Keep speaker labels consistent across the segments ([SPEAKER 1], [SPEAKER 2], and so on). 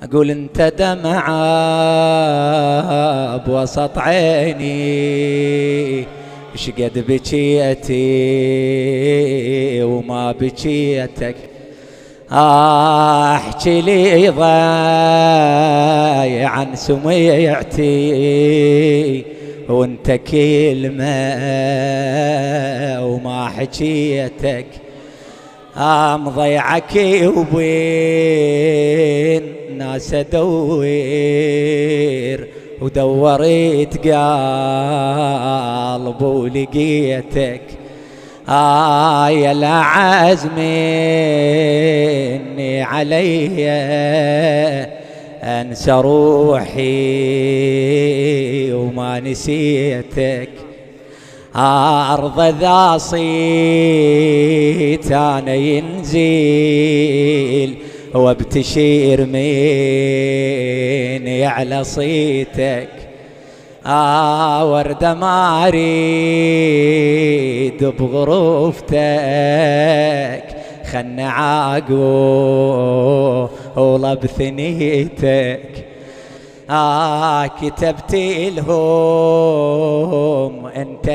[SPEAKER 1] أقول انت دمعة بوسط عيني، شقد بكيتي وما بكيتك. احكي لي ضايع عن سميعتي، وانت كلمة وما حكيتك. مضيعك وبين ناس ادور، ودوريت قلب ولقيتك. يا لعزمني علي انسى روحي وما نسيتك. أرض ذا صيت أنا ينزل، وابتشير مني على صيتك. وردة ما أريد بغرفتك، خن عاقول بثنيتك. كتبت لهم انت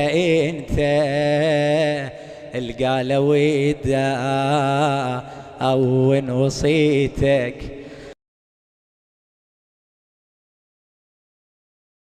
[SPEAKER 1] القى لو او وصيتك.